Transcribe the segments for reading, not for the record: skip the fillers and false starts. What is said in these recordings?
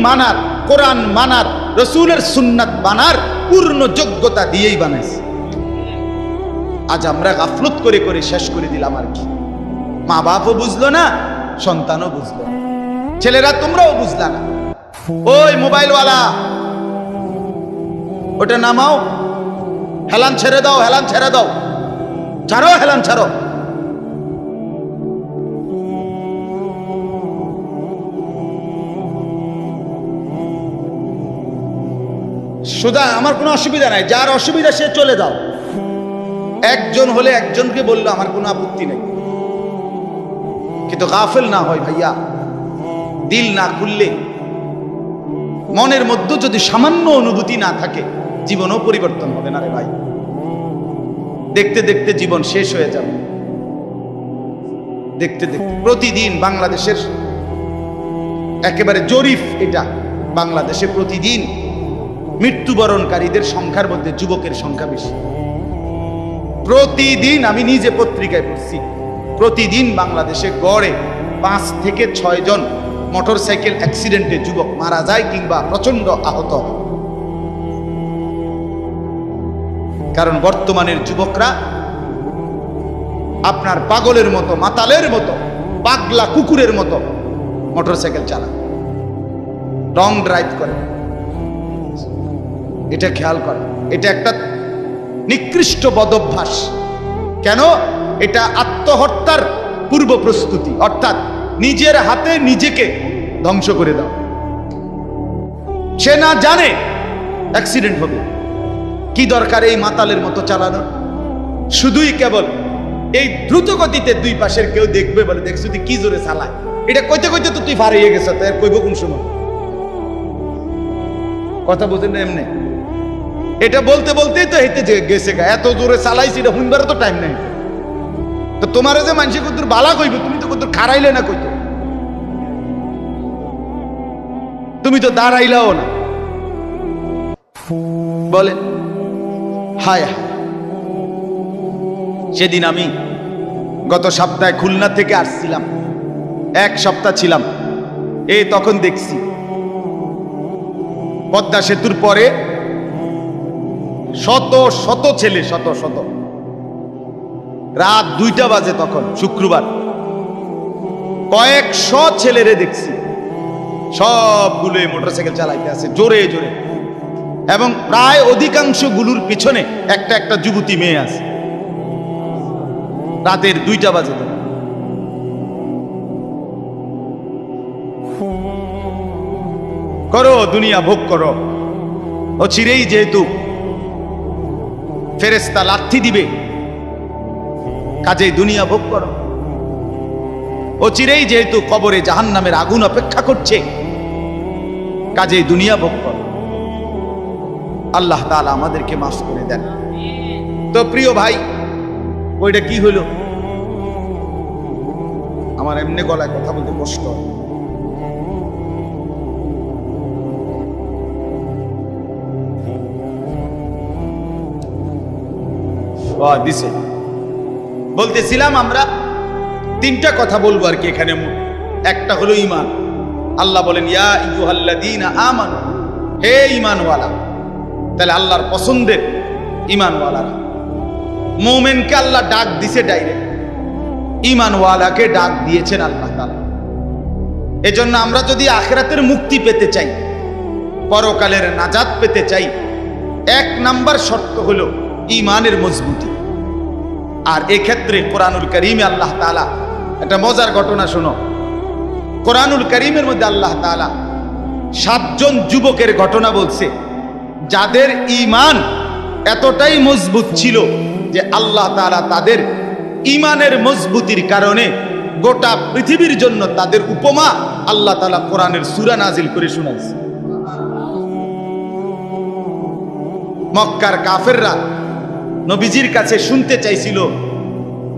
মানার, কোরআন মানার, রসুলের সুন্নাত মানার পূর্ণ যোগ্যতা দিয়েই বানাইছে। আজ আমরা গাফলত করে করে শেষ করে দিলাম। আর কি, মা বাপও বুঝলো না, সন্তানও বুঝলো না, ছেলেরা তোমরাও বুঝলা না। ওই মোবাইলওয়ালা, ওটা নামাও, হেলান ছেড়ে দাও, হেলান ছেড়ে দাও, ছাড়ো, হেলান ছাড়ো। সুদা আমার কোনো অসুবিধা নাই, যার অসুবিধা সে চলে যাও। একজন হলে একজনকে বললো আমার কোনো আপত্তি নেই, কিন্তু গাফেল না হয় ভাইয়া। দিল না খুললে, মনের মধ্যে যদি সামান্য অনুভূতি না থাকে, জীবনও পরিবর্তন হবে না রে ভাই। দেখতে দেখতে জীবন শেষ হয়ে যাবে। দেখতে দেখতে প্রতিদিন বাংলাদেশের একেবারে জরিপ এটা, বাংলাদেশে প্রতিদিন মৃত্যুবরণকারীদের সংখ্যার মধ্যে যুবকের সংখ্যা বেশি। প্রতিদিন, আমি নিজে পত্রিকায় পড়ছি, প্রতিদিন বাংলাদেশে গড়ে 5 থেকে 6 জন মোটরসাইকেল অ্যাক্সিডেন্টে যুবক মারা যায় কিংবা প্রচন্ড আহত হয়। কারণ বর্তমানের যুবকরা আপনার পাগলের মতো, মাতালের মতো, পাগলা কুকুরের মতো মোটরসাইকেল চালায়, রং ড্রাইভ করে। এটা খেয়াল করে, এটা একটা নিকৃষ্ট বদভ্যাস। কেন? এটা আত্মহত্যার পূর্ব প্রস্তুতি, অর্থাৎ নিজের হাতে নিজেকে ধ্বংস করে দাও। সে না জানে অ্যাক্সিডেন্ট হবে, কি দরকার এই মাতালের মতো চালানো? শুধুই কেবল এই দ্রুত গতিতে দুই পাশের কেউ দেখবে বলে, দেখছো তুই কি জোরে চালায়, এটা কইতে কইতে তো তুই ফারিয়ে গেছ, তো এর কইব কোন সময়? কথা বুঝেন না? এমনি এটা বলতে বলতেই তো হেঁটে গেছে, এত জোরে চালাইছি, এটা শুনবার তো টাইম নেই। তো তোমার যে মানুষ কত বালা কইবে, তুমি তো কত খারাইলে না, কইতো তুমি তো দাঁড়াইলাও না। বলে হায় হায়। সেদিন আমি গত সপ্তাহে খুলনা থেকে আসছিলাম, 1 সপ্তাহ ছিলাম। তখন দেখছি পদ্মা সেতুর পরে শত শত ছেলে, শত শত, রাত 2টা বাজে তখন, শুক্রবার, কয়েকশো ছেলেরে দেখছি, সবগুলো মোটরসাইকেল চালাইতে আছে জোরে জোরে, এবং প্রায় অধিকাংশ গুলোর পিছনে একটা একটা যুবতী মেয়ে আছে। রাতের 2টা বাজে। করো দুনিয়া, ভোগ করো। ও চিরেই যেহেতু ফেরেশতা লাথি দিবে, কাজেই দুনিয়া ভোগ করো। ও চিরেই যেহেতু কবরে জাহান্নামের আগুন অপেক্ষা করছে, কাজেই দুনিয়া ভোগ করো। আল্লাহ তাআলা আমাদেরকে মাফ করে দেন। তো প্রিয় ভাই, ওইটা কি হলো? আমার এমনি গলায় কথা বলতে কষ্ট দিছে। বলতেছিলাম আমরা 3টা কথা বলবো আর কি এখানে। একটা হলো ঈমান। আল্লাহ বলেন ইয়া আইয়ুহাল্লাযীনা আমানু, হে ঈমানওয়ালা। তাহলে আল্লাহর পছন্দের ঈমানওয়ালারা, মুমিনকে আল্লাহ ডাক দিছে ডাইরেক্ট, ঈমানওয়ালাকে ডাক দিয়েছেন আল্লাহ তাআলা। এজন্য আমরা যদি আখিরাতের মুক্তি পেতে চাই, পরকালের নাজাত পেতে চাই, 1 নাম্বার শর্ত হলো ঈমানের মজবুতি। আর এক্ষেত্রে কোরআনুল কারীমে আল্লাহ তাআলা একটা মজার ঘটনা শোনো। কোরআনুল কারীমের মধ্যে আল্লাহ তাআলা 7 জন যুবকের ঘটনা বলছে, যাদের ঈমান এতটাই মজবুত ছিল যে আল্লাহ তাআলা তাদের ঈমানের মজবুতির কারণে গোটা পৃথিবীর জন্য তাদের উপমা আল্লাহ তাআলা কোরআনের সূরা নাজিল করে শোনাইছে। মক্কার কাফেররা নবীজির কাছে শুনতে চাইছিল,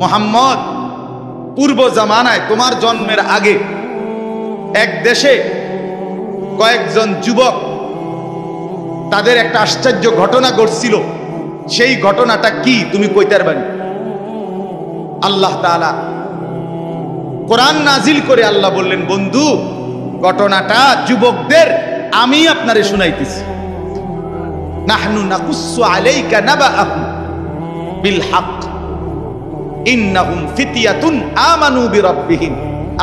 মুহাম্মদ, পূর্ব জামানায় তোমার জন্মের আগে এক দেশে কয়েকজন যুবক, তাদের একটা আশ্চর্য ঘটনা ঘটছিল, সেই ঘটনাটা কি তুমি কইতে পারবে? আল্লাহ তাআলা কোরআন নাজিল করে আল্লাহ বললেন, বন্ধু, ঘটনাটা যুবকদের আমি আপনারে শুনাইতেছি। নাহনু নাকুসসু আলাইকা নাবাআহুম বিল হক ইন্নাহুম ফিতয়াতুন আমানু বিরাব্বিহিম।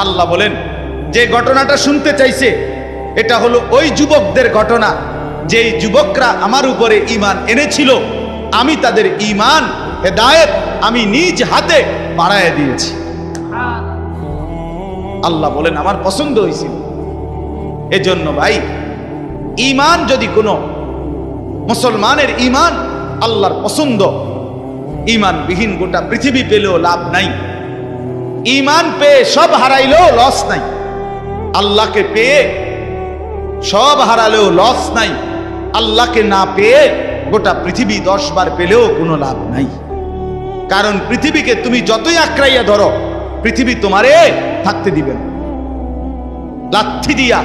আল্লাহ বলেন, যে ঘটনাটা শুনতে চাইছে এটা হলো ওই যুবকদের ঘটনা, যেই যুবকরা আমার উপরে ঈমান এনেছিল, আমি তাদের ঈমান হেদায়েত আমি নিজ হাতে বাড়ায় দিয়েছি। আল্লাহ বলেন আমার পছন্দ হয়েছিল। এজন্য ভাই, ঈমান যদি কোনো মুসলমানের ঈমান আল্লাহর পছন্দ, ঈমানবিহীন গোটা পৃথিবী পেলেও লাভ নাই। ঈমান পেয়ে সব হারাইলেও লস নাই, আল্লাহকে পেয়ে সব হারালেও লস নাই, আল্লাহকে না পেয়ে গোটা পৃথিবী 10 বার পেলেও কোনো লাভ নাই। কারণ পৃথিবীকে তুমি যতই আঁকড়াইয়া ধরো, পৃথিবী তোমারে থাকতে দিবে না, লাথি দিয়া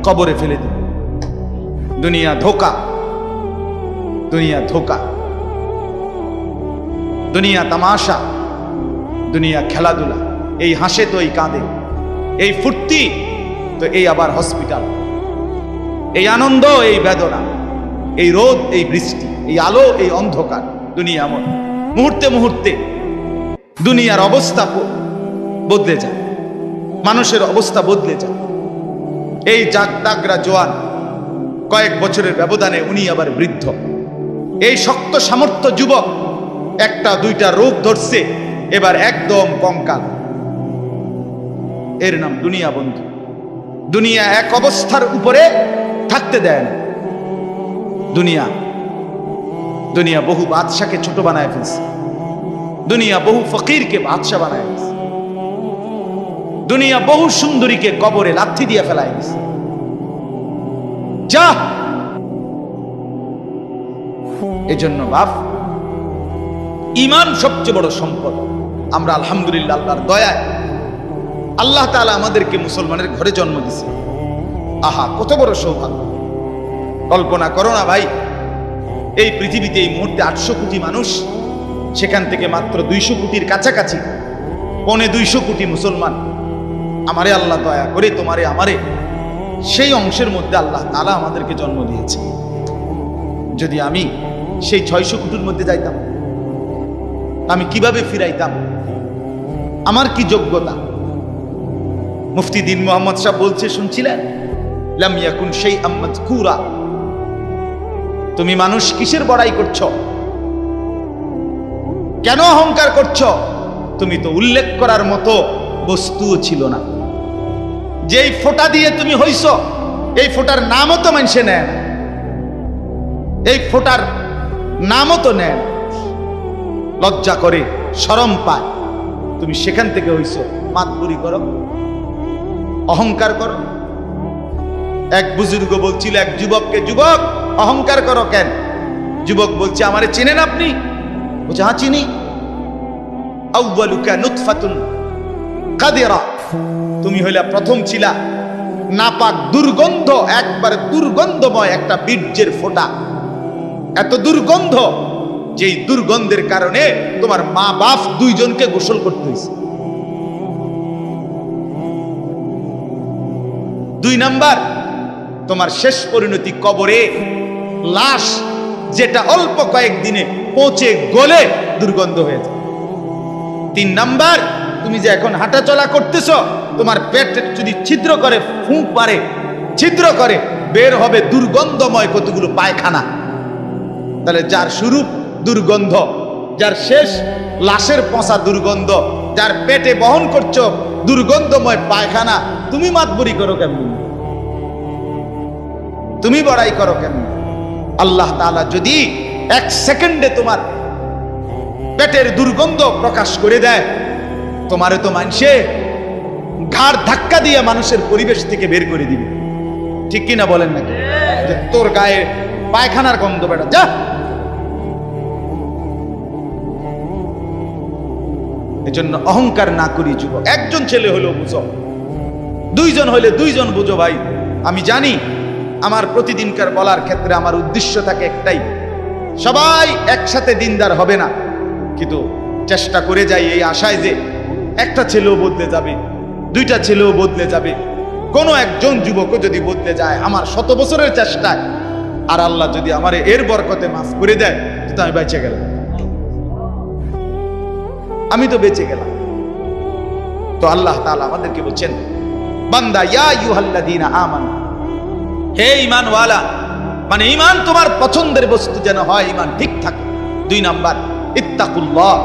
কবরে ফেলে দিবে। দুনিয়া ধোকা, দুনিয়া ধোকা, দুনিয়া তামাশা, দুনিয়া খেলাধুলা। এই হাসে তো এই কাঁদে, এই ফুর্তি তো এই আবার হসপিটাল, এই আনন্দ এই বেদনা, এই রোদ এই বৃষ্টি, এই আলো এই অন্ধকার। দুনিয়া এমন, মুহূর্তে মুহূর্তে দুনিয়ার অবস্থা বদলে যায়, মানুষের অবস্থা বদলে যায়। এই জাগতাগরা জোয়ান, কয়েক বছরের ব্যবধানে উনি আবার বৃদ্ধ। এই শক্ত সামর্থ্য যুবক, একটা দুইটা রোগ ধরছে, এবার একদম কঙ্কাল। এর নাম দুনিয়া বন্ধু। দুনিয়া এক অবস্থার উপরে থাকতে দেয় না। দুনিয়া দুনিয়া বহু বাদশাকে ছোট বানায় ফেলছে, দুনিয়া বহু ফকিরকে বাদশা বানায় ফেলছে, দুনিয়া বহু সুন্দরীকে কবরে লাথি দিয়ে ফেলায় দিছে। যা, এজন্য বাপ, ঈমান সবচেয়ে বড় সম্পদ। আমরা আলহামদুলিল্লাহ আল্লাহর দয়ায় আল্লাহ তাআলা আমাদেরকে মুসলমানের ঘরে জন্ম দিয়েছে। আহা, কত বড় সৌভাগ্য! কল্পনা করো না ভাই, এই পৃথিবীতে এই মুহূর্তে 800 কোটি মানুষ, সেখান থেকে মাত্র 200 কোটির কাছাকাছি, 250 কোটি মুসলমান। আমারে আল্লাহ দয়া করে তোমারে আমারে সেই অংশের মধ্যে আল্লাহ তাআলা আমাদেরকে জন্ম দিয়েছে। যদি আমি সেই 600 কোটির মধ্যে যাইতাম, আমি কিভাবে ফিরাইতাম? আমার কি যোগ্যতা? মুফতি দ্বীন মুহাম্মদ সাহেব বলছে, শুনছিলেন? লাম ইয়াকুন শাইআম মাযকুরা। তুমি মানুষ কিসের বড়াই করছো? কেন অহংকার করছো? তুমি তো উল্লেখ করার মতো বস্তুও ছিল না। যেই ফোঁটা দিয়ে তুমি হইছো, এই ফোঁটার নামও তো মানুষে নেয় না, এই ফোঁটার নামও তো নেয় না। লজ্জা করে, শরম পায়। তুমি সেখান থেকে হইছো, মাতবুরি করো, অহংকার করো। এক বুজুর্গ বলছিল এক যুবককে, যুবক অহংকার করো কেন? যুবক বলছে, আমারে চিনেন আপনি? বলছে, হ্যাঁ চিনি। আউয়ালুকা নুতফাতুন কাদিরা, তুমি হইলা প্রথম ছিলা নাপাক দুর্গন্ধ, একবারে দুর্গন্ধময় একটা বীর্যের ফোঁটা। এত দুর্গন্ধ, যেই দুর্গন্ধের কারণে তোমার মা বাপ দুইজনকে গোসল করতে হয়েছে। 2 নাম্বার, তোমার শেষ পরিণতি কবরে, লাশ যেটা অল্প কয়েকদিনে পচে গলে দুর্গন্ধ হয়ে যায়। 3 নাম্বার, তুমি যে এখন হাঁটাচলা করতেছ, তোমার পেট যদি ছিদ্র করে, ফুঁক মারে, ছিদ্র করে, বের হবে দুর্গন্ধময় কতগুলো পায়খানা। তাহলে যার শুরু দুর্গন্ধ, যার শেষ লাশের পচা দুর্গন্ধ, যার পেটে বহন করছো দুর্গন্ধময় পায়খানা, তুমি মাতবরি করো কেমন? তুমি বড়াই করো কেমন? আল্লাহ তাআলা যদি 1 সেকেন্ডে তোমার পেটের দুর্গন্ধ প্রকাশ করে দেয়, তোমারে তো মানুষে ঘাড় ধাক্কা দিয়ে মানুষের পরিবেশ থেকে বের করে দিবে। ঠিক কিনা বলেন নাকি? যে তোর গায়ে পায়খানার গন্ধ, বেটা যা। এজন্য অহংকার না করি যুবক। একজন ছেলে হলেও বুঝো, 2 জন হলে 2 জন বুঝো ভাই। আমি জানি আমার প্রতিদিনকার বলার ক্ষেত্রে আমার উদ্দেশ্য থাকে একটাই, সবাই একসাথে দিনদার হবে না, কিন্তু চেষ্টা করে যাই এই আশায় যে একটা ছেলেও বদলে যাবে, 2টা ছেলেও বদলে যাবে, কোনো একজন যুবক যদি বলতে যায় আমার 100 বছরের চেষ্টায়, আর আল্লাহ যদি আমার এর বরকতে মাফ করে দেয়, তো আমি বেঁচে গেলাম, আমি তো বেঁচে গেলাম। তো আল্লাহ তাআলা আমাদেরকে বলছেন, বান্দা ইয়া আইয়ুহাল্লাযীনা আমানু, হে ঈমানওয়ালা, মানে ঈমান তোমার পছন্দের বস্তু যেন হয়, ঈমান ঠিক থাকে। 2 নাম্বার, ইত্তাকুল্লাহ,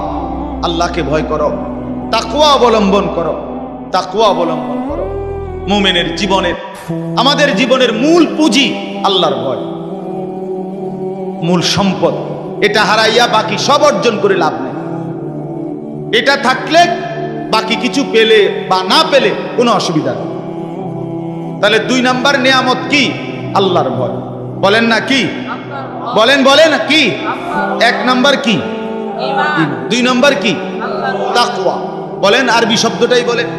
আল্লাহকে ভয় করো, তাকওয়া অবলম্বন করো, তাকওয়া অবলম্বন করো। মুমিনের জীবনের, আমাদের জীবনের মূল পুঁজি আল্লাহর ভয়, মূল সম্পদ। এটা হারাইয়া বাকি সব অর্জন করে লাভ নেই। এটা থাকলে বাকি কিছু পেলে বা না পেলে কোনো অসুবিধা নেই। তাহলে 2 নাম্বার নিয়ামত কি? আল্লাহর ভয়। বলেন না কি? বলেন বলেন কি? 1 নাম্বার কি? ঈমান। 2 নাম্বার কি? তাকওয়া। বলেন, আরবি শব্দটাই বলেন,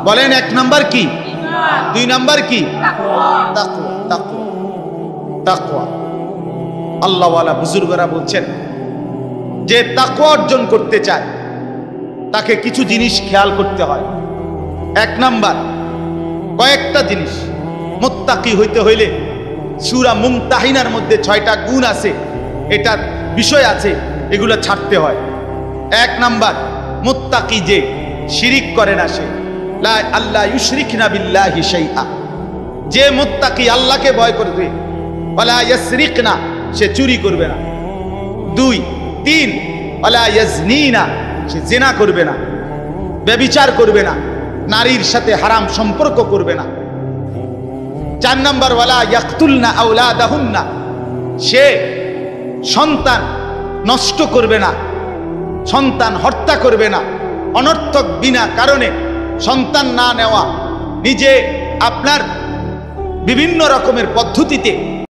বলেন 1 নাম্বার কি? ঈমান। 2 নাম্বার কি? তাকওয়া। তাকওয়া, তাকওয়া, তাকওয়া। আল্লাহওয়ালা বুজুর্গরা বলছেন, যে তাকওয়া অর্জন করতে চায় তাকে কিছু জিনিস খেয়াল করতে হয়। 1 নাম্বার, কয়েকটা জিনিস। মুত্তাকি হইতে হইলে সূরা মুমতাহিনার মধ্যে 6টা গুণ আছে, এটার বিষয় আছে, এগুলো ছাড়তে হয়। 1 নাম্বার, মুত্তাকি যে শিরিক করে না, সে লা আল্লাহ ইউশরিকনা বিল্লাহি শাইআ, যে মুত্তাকি আল্লাহকে ভয় করবে, ওয়ালা ইয়াসরিকনা, সে চুরি করবে না। 2, 3, ওয়ালা ইয়াজনিনা, সে জিনা করবে না, ব্যভিচার করবে না, নারীর সাথে হারাম সম্পর্ক করবে না। 4 নাম্বার, ওয়ালা ইয়াকতুলনা আওলাদাহুন্না, সে সন্তান নষ্ট করবে না, সন্তান হত্যা করবে না, অনর্থক বিনা কারণে সন্তান না নেওয়া, নিজে আপনার বিভিন্ন রকমের পদ্ধতিতে